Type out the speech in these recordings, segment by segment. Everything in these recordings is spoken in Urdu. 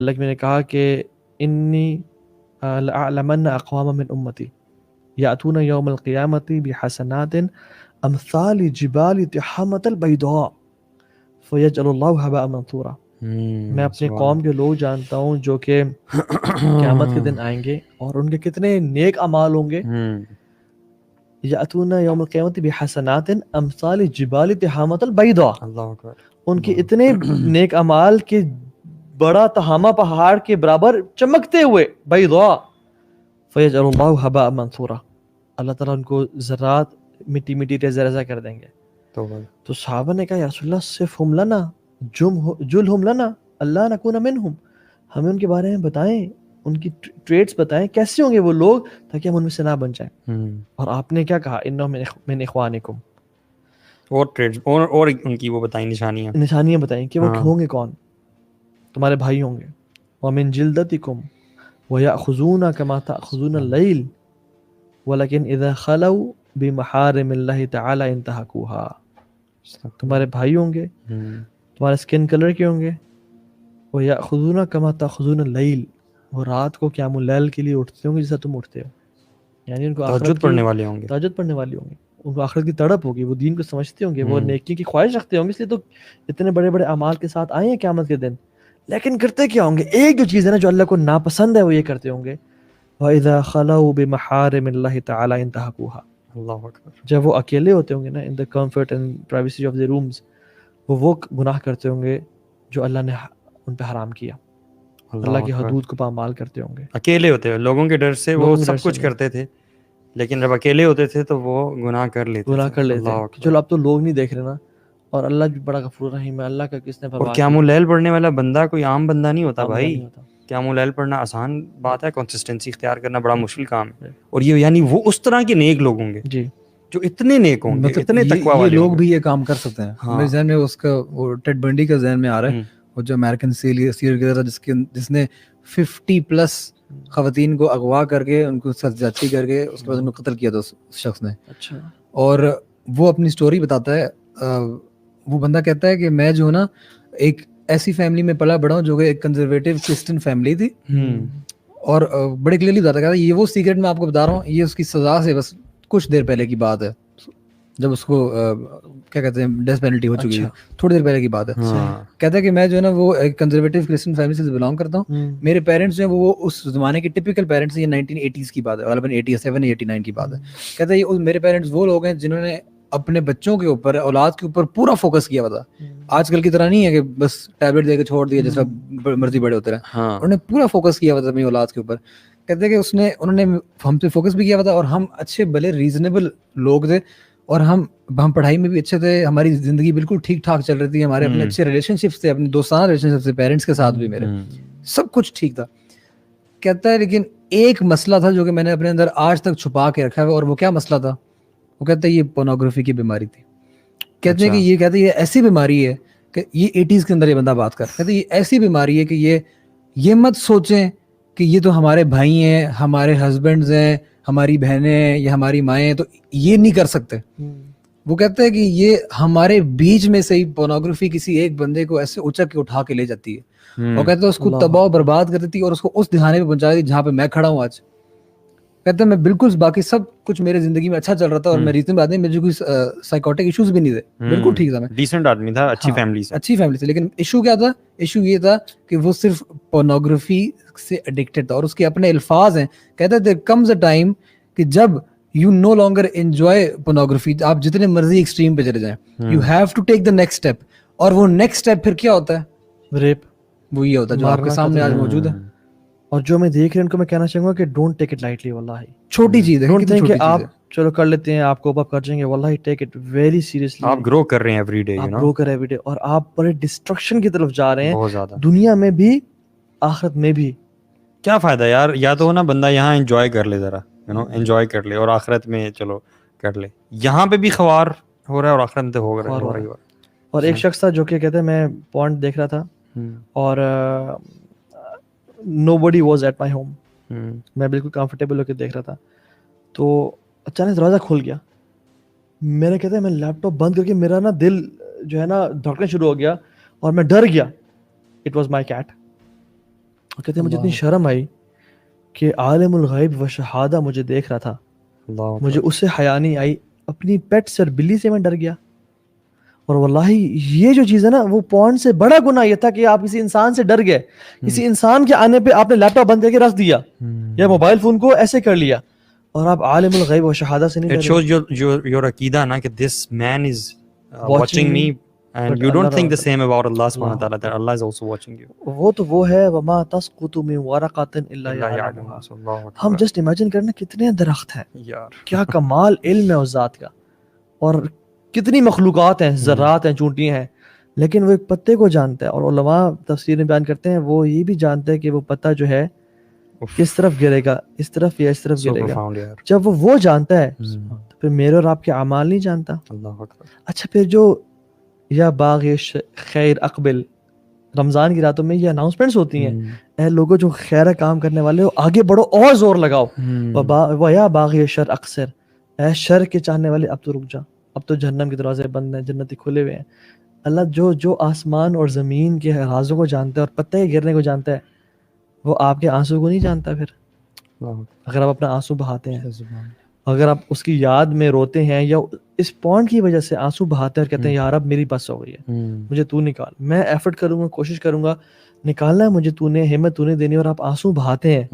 اللہ میں نے کہا کہ انی لأعلمن اقواما من امتی یاتون یوم القیامت بحسنات امثال جبال تحامۃ البیضاء فیجعل اللہ حباء منثورا. میں اپنے قوم کے لوگ جانتا ہوں جو کہ قیامت کے دن آئیں گے اور ان کے کتنے نیک اعمال ہوں گے. یاتون یوم القیامت بحسنات امثال جبال تحامۃ البیضاء. اللہ اکبر. ان کے اتنے نیک اعمال کے بڑا تہامہ پہاڑ کے برابر چمکتے ہوئے بیضاء. فیجعل اللہ حباء منثورا. اللہ تعالیٰ ان کو ذرات مٹی مٹی ریزہ ریزہ کر دیں گے. تو صحابہ نے کہا یا رسول اللہ صفہم لنا جلہم لنا اللہ نکون منہم. ہمیں ان کے بارے میں بتائیں, ان کی ٹریٹس بتائیں, کیسے ہوں گے وہ لوگ تاکہ ہم ان میں سے نہ بن جائیں. اور آپ نے کیا کہا انہم من اخوانکم. اور ٹریڈز اور ان کی وہ بتائیں نشانیاں بتائیں کہ وہ ہوں گے کون, تمہارے بھائی ہوں گے. ومن جلدتکم ویأخذون کما تأخذون اللیل ولکن اذا خلوا بمحارم اللہ تعالی انتہکوها. تمہارے بھائی ہوں گے, تمہارے سکن کلر کے ہوں گے. ویأخذون کما تأخذون اللیل, وہ رات کو قیام اللیل کے لیے اٹھتے ہوں گے جیسا تم اٹھتے ہو. یعنی ان کو تہجد پڑھنے والے ہوں گے, تہجد پڑھنے والے ہوں گے, ان کو آخرت کی تڑپ ہوگی, وہ دین کو سمجھتے ہوں گے, وہ نیکی کی خواہش رکھتے ہوں گے, اس لیے تو اتنے بڑے بڑے اعمال کے ساتھ آئے ہیں قیامت کے دن. لیکن کرتے کیا ہوں گے, ایک جو چیز ہے نا جو اللہ کو ناپسند ہے وہ یہ کرتے ہوں گے. وَإِذَا خَلَوْا بِمَحَارِمِ اللَّهِ تَعَالَى انتهكوها. اللہ اکبر. جب وہ اکیلے ہوتے ہوں گے نا, in the comfort and privacy of the rooms, وہ گناہ کرتے ہوں گے جو اللہ نے ان پہ حرام کیا, اللہ کی حدود کو پامال کرتے ہوں گے. اکیلے ہوتے ہیں, لوگوں کے ڈر سے وہ سب کچھ کرتے تھے, لیکن جب اکیلے ہوتے تھے تو وہ گناہ کر لیتے تھے. چلو اب تو لوگ نہیں دیکھ رہے نا, اور اللہ بھی بڑا غفور رحیم ہے, اللہ کا کس نے پرواہ. اور قیام اللیل پڑھنے والا بندہ کوئی عام بندہ نہیں ہوتا بھائی. قیام اللیل پڑھنا آسان بات ہے, کنسسٹنسی اختیار کرنا بڑا مشکل کام ہے. اور یہ یعنی وہ اس طرح کے نیک لوگ ہوں گے جی جو اتنے نیک ہوں گے, اتنے تقویٰ والے لوگ بھی یہ کام کر سکتے ہیں. میرے ذہن میں اس کا وہ ٹیڈ بنڈی کا ذہن میں آ رہا ہے, وہ جو امریکن سیریل کلر تھا جس نے 50+ خواتین کو اغوا کر کے ان کو سرجاتی کر کے اس کے بعد ان کو قتل کیا تھا اس شخص نے. اچھا. اور وہ اپنی سٹوری بتاتا ہے. وہ بندہ کہتا ہے کہ میں جو ہے نا ایک ایسی فیملی میں پلا بڑا ہوں جو کہ ایک کنزرویٹو کرسچن فیملی تھی, اور بڑے کلیئرلی بتاتا ہے یہ وہ سیکرٹ میں آپ کو بتا رہا ہوں, یہ اس کی سزا سے بس کچھ دیر پہلے کی بات ہے, جب اس کو کیا کہتے ہیں ڈیتھ پینلٹی ہو چکی ہے, تھوڑی دیر پہلے کی بات ہے. کہتا ہے کہ میں جو ہے نا وہ ایک کنزرویٹو کرسچن فیملی سے بلانگ کرتا ہوں. میرے پیرنٹس جو ہیں وہ اس زمانے کے ٹپیکل پیرنٹس ہیں, یہ 1980s کی بات ہے, غالباً 87 89 کی بات ہے. کہتا ہے یہ میرے پیرنٹس وہ لوگ ہیں جنہوں نے اپنے بچوں کے اوپر, اولاد کے اوپر پورا فوکس کیا ہوا تھا. آج کل کی طرح نہیں ہے کہ بس ٹیبلٹ دے کے چھوڑ دیا جیسا مرضی بڑے ہوتے رہے. انہوں نے پورا فوکس کیا ہوا تھا اپنی اولاد کے اوپر. کہتے ہیں کہ انہوں نے ہم پہ فوکس بھی کیا ہوا تھا, اور ہم اچھے بھلے ریزنیبل لوگ تھے, اور ہم پڑھائی میں بھی اچھے تھے, ہماری زندگی بالکل ٹھیک ٹھاک چل رہی تھی, ہمارے اپنے اچھے ریلیشن شپس تھے, اپنے دوستانہ ریلیشن شپس تھے پیرنٹس کے ساتھ بھی, میرے سب کچھ ٹھیک تھا. کہتا ہے لیکن ایک مسئلہ تھا جو کہ میں نے اپنے اندر آج تک چھپا کے رکھا ہے, اور وہ کیا مسئلہ تھا؟ وہ کہتا ہے یہ پورنوگرافی کی بیماری تھی. کہتے ہیں کہ یہ ایسی بیماری ہے کہ یہ 80s کے اندر یہ بندہ بات کر, کہتے ہیں یہ ایسی بیماری ہے کہ یہ مت سوچیں کہ یہ تو ہمارے بھائی ہیں, ہمارے ہسبینڈز ہیں, ہماری بہنیں ہیں یا ہماری مائیں ہیں, تو یہ نہیں کر سکتے. وہ کہتے ہیں کہ یہ ہمارے بیچ میں سے ہی پورنوگرافی کسی ایک بندے کو ایسے اچک کے اٹھا کے لے جاتی ہے, اور کہتے ہیں اس کو تباہ و برباد کر دیتی ہے, اور اس کو اس دہانے پہ پہنچا دیتی جہاں پہ میں کھڑا ہوں آج. کہتے ہیں میں بالکل باقی سب کچھ میرے زندگی میں اچھا چل رہا تھا, اور میں ریزن آدمی, مجھے کوئی سائیکوٹک ایشوز بھی نہیں تھے, بالکل ٹھیک تھا, میں ڈیسنٹ آدمی تھا, اچھی فیملی سے. لیکن ایشو کیا تھا؟ ایشو یہ تھا کہ وہ صرف پورنوگرافی سے ایڈکٹڈ تھا, اور اس کے اپنے الفاظ ہیں. کہتے ہیں there comes a time کہ جب you no longer enjoy pornography, آپ جتنے مرضی ایکسٹریم پہ چلے جائیں, you have to take the next step. اور وہ نیکسٹ اسٹیپ پھر کیا ہوتا ہے؟ ریپ. وہ یہ ہوتا ہے جو آپ کے سامنے آج موجود ہے. اور جو میں دیکھ رہا ہوں ان کو میں کہنا چاہوں گا کہ ڈونٹ ٹیک اٹ لائٹلی. واللہ چھوٹی چیز ہے, ڈونٹ تھنک کہ آپ چلو کر لیتے ہیں, آپ کو اپ کر جائیں گے. واللہ ٹیک اٹ ویری سیریسلی. آپ گرو کر رہے ہیں ایوری ڈے, آپ گرو کر رہے ہیں ایوری ڈے, اور آپ بڑے ڈسٹرکشن کی طرف جا رہے ہیں, دنیا میں بھی آخرت میں بھی. کیا فائدہ یار, یا تو نا بندہ یہاں انجوائے کر لے, ذرا انجوائے کر لے, اور آخرت میں چلو کر لے. یہاں پہ بھی خوار ہو رہا ہے اور آخرت میں تو ہو رہا ہے. اور ایک شخص تھا جو کہ کہتے ہیں میں پوائنٹ دیکھ رہا تھا, اور nobody was at my home, میں بالکل کمفرٹیبل ہو کے دیکھ رہا تھا. تو اچانک دروازہ کھل گیا, میں نے کہتے ہیں میں لیپ ٹاپ بند کر کے, میرا نا دل جو ہے نا دھڑکنا شروع ہو گیا, اور میں ڈر گیا. It was my cat. کہتے ہیں مجھے اتنی شرم آئی کہ عالم الغیب و شہادہ مجھے دیکھ رہا تھا, مجھے اس سے حیا نہیں آئی, اپنی پیٹ سے اور بلی سے میں ڈر گیا. اور واللہ یہ جو چیز ہے نا, وہ پون سے بڑا گناہ یہ تھا کہ آپ کسی انسان سے ڈر گئے, کسی انسان کے آنے پہ آپ نے لیپ ٹاپ بند کر کے رکھ دیا یا موبائل فون کو ایسے کر لیا, اور آپ عالم الغیب و شہادہ سے نہیں It ڈرے. shows your عقیدہ نا کہ this man is watching me and you don't think the same about Allah subhanahu wa ta'ala, that Allah is also watching you. وہ تو وہ ہے وما تسقط من ورقۃ الا یعلمها. ہم جسٹ امیجن کرنا کتنے درخت ہیں یار, کیا کمال علم ہے اس ذات کا, اور کتنی مخلوقات ہیں, ذرات ہیں, چونٹیاں ہیں, لیکن وہ ایک پتے کو جانتا ہے. اور علماء تفسیر میں بیان کرتے ہیں وہ یہ بھی جانتے ہیں کہ وہ پتا جو ہے کس طرف گرے گا, اس طرف یا اس طرف گرے گا. جب وہ جانتا ہے تو پھر میرے اور آپ کے اعمال نہیں جانتا. اچھا پھر جو یا باغ خیر اقبل, رمضان کی راتوں میں یہ اناؤنسمنٹس ہوتی ہیں, اے لوگوں جو خیر کام کرنے والے ہو آگے بڑھو اور زور لگاؤ. وہ یا باغ شر اکثر, اے شر کے چاہنے والے اب تو رک جا, اب تو جہنم کے دروازے بند ہیں, جنتی کھلے ہوئے ہیں. اللہ جو آسمان اور زمین کے رازوں کو جانتا ہے اور پتے کے گرنے کو جانتا ہے, وہ آپ کے آنسو کو نہیں جانتا. پھر اگر آپ اپنا آنسو بہاتے ہیں, اگر آپ اس کی یاد میں روتے ہیں یا اس پوائنٹ کی وجہ سے آنسو بہاتے ہیں اور کہتے ہیں یار اب میری بس ہو گئی ہے, مجھے تو نکال, میں ایفرٹ کروں گا, کوشش کروں گا, نکالنا ہے مجھے, تو نے ہمت تو نے دینی, اور آپ آنسو بہاتے ہیں,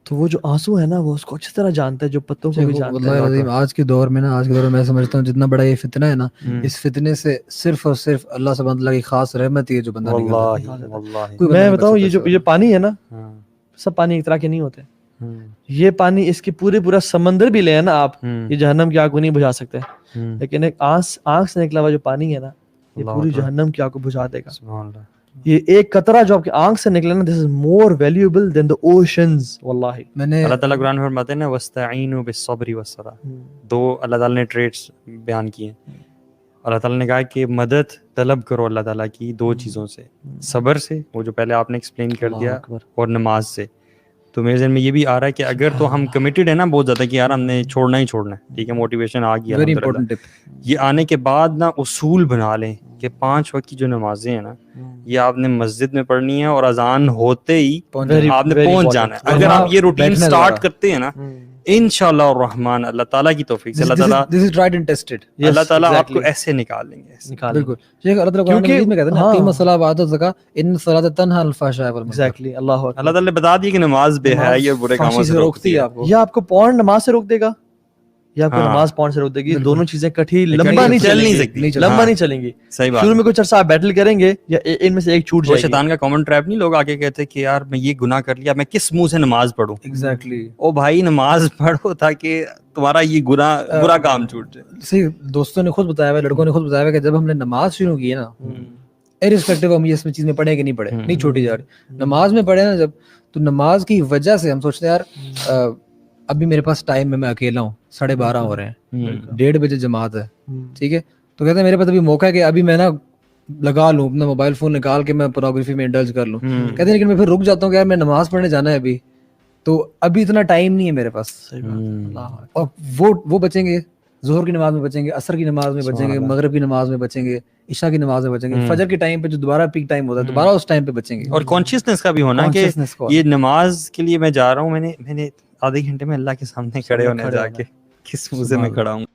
تو وہ جو آنسو ہے نا وہ اس کو اچھی طرح جانتا ہے, جو پتوں کو بھی جانتا ہے. واللہ آج کے دور میں نا, آج کے دور میں میں سمجھتا ہوں جتنا بڑا یہ فتنہ ہے نا, اس فتنے سے صرف اور صرف اللہ سبحانہ وتعالی کی خاص رحمت ہی ہے جو بندہ نکالتا ہے. میں بتاؤں یہ پانی ہے نا, سب پانی ایک طرح کے نہیں ہوتے. یہ پانی اس کی پورا سمندر بھی لے نا آپ, یہ جہنم کی آگ کو نہیں بجھا سکتے, لیکن ایک آنکھ سے نکلا ہوا جو پانی ہے نا, یہ پوری جہنم کی آگ کو بجھا دے گا. یہ ایک قطرہ جو آپ کی آنکھ سے نکلے نا, this is more valuable than the oceans. واللہ اللہ تعالیٰ قرآن میں فرماتے ہیں نا وَاسْتَعِینُوا بِالصَّبْرِ وَالصَّلَاةِ, دو اللہ تعالیٰ نے ٹریٹس بیان کیے ہیں. اللہ تعالیٰ نے کہا کہ مدد طلب کرو اللہ تعالیٰ کی دو چیزوں سے, صبر سے, وہ جو پہلے آپ نے ایکسپلین کر دیا, اور نماز سے. تو میرے ذہن میں یہ بھی آ رہا ہے کہ اگر تو ہم کمیٹیڈ ہیں نا بہت زیادہ کہ یار ہم نے چھوڑنا ہی چھوڑنا ہے, ٹھیک ہے, موٹیویشن آ گیا, یہ آنے کے بعد نا اصول بنا لیں کہ 5 وقت کی جو نمازیں ہیں نا, یہ آپ نے مسجد میں پڑھنی ہے, اور اذان ہوتے ہی آپ نے پہنچ جانا ہے. اگر آپ یہ روٹین سٹارٹ کرتے ہیں نا, انشاءاللہ الرحمن, اللہ تعالیٰ کی توفیق سے اللہ تعالیٰ this is tried and tested, اللہ تعالیٰ آپ کو ایسے نکال لیں گے. بالکل شیخ, اللہ تعالیٰ قرآن مجید میں کہتے ہیں نا اقیموا الصلاۃ وآتوا الزکاۃ ان الصلاۃ تنہی عن الفحشاء والمنکر. ایگزیکٹلی, اللہ اکبر. اللہ تعالیٰ نے بتا دیا کہ نماز بے حیائی اور برے کاموں سے روکتی ہے. یا آپ کو پون نماز سے روک دے گا, یا آپ کو نماز پون سے روک دے گی. دونوں چیزیں کٹھی لمبا نہیں چل نہیں سکتی, لمبا نہیں چلیں گی. صحیح بات. شروع میں کچھ عرصہ آپ بیٹل کریں گے, یا ان میں سے ایک چھوٹ جائے گی. شیطان کا کامن ٹریپ نہیں, لوگ آگے کہتے کہ یار میں یہ گناہ کر لیا, میں کس منہ سے نماز پڑھوں. ایگزیکٹلی, او بھائی نماز پڑھو تاکہ تمہارا یہ گناہ برا کام چھوٹ جائے. صحیح, دوستوں نے خود بتایا ہوا, لڑکوں نے خود بتایا ہوا کہ جب ہم نے نماز شروع کی ہے نا, ارسپیکٹو ہم اس میں چیز میں پڑھیں کہ نہیں پڑھیں, نہیں چھوٹی جا رہی. نماز میں پڑھے نا جب, تو نماز کی وجہ سے ہم سوچتے ہیں یار ابھی میرے پاس ٹائم ہے, میں اکیلا ہوں, 12:30 ہو رہے ہیں, 1:30 بجے جماعت ہے, ٹھیک ہے, تو کہتے ہیں میرے پاس ابھی موقع ہے کہ ابھی میں نا لگا لوں اپنا موبائل فون نکال کے میں پورنوگرافی میں انڈلج کر لوں. کہتے ہیں لیکن میں پھر رک جاتا ہوں کہ یار میں نماز پڑھنے جانا ہے ابھی, تو ابھی اتنا ٹائم نہیں ہے میرے پاس. اور وہ بچیں گے, ظہر کی نماز میں بچیں گے, عصر کی نماز میں بچیں گے, مغرب کی نماز میں بچیں گے, عشاء کی نماز میں بچیں گے, فجر کے ٹائم پہ جو دوبارہ پیک ٹائم ہوتا ہے دوبارہ اس ٹائم پہ بچیں گے. اور کانشیسنس کا بھی ہونا کہ یہ نماز کے لیے میں جا رہا ہوں, میں نے آدھے گھنٹے میں اللہ کے سامنے کھڑے ہونا, جا کے کس منہ سے میں کھڑا ہوں.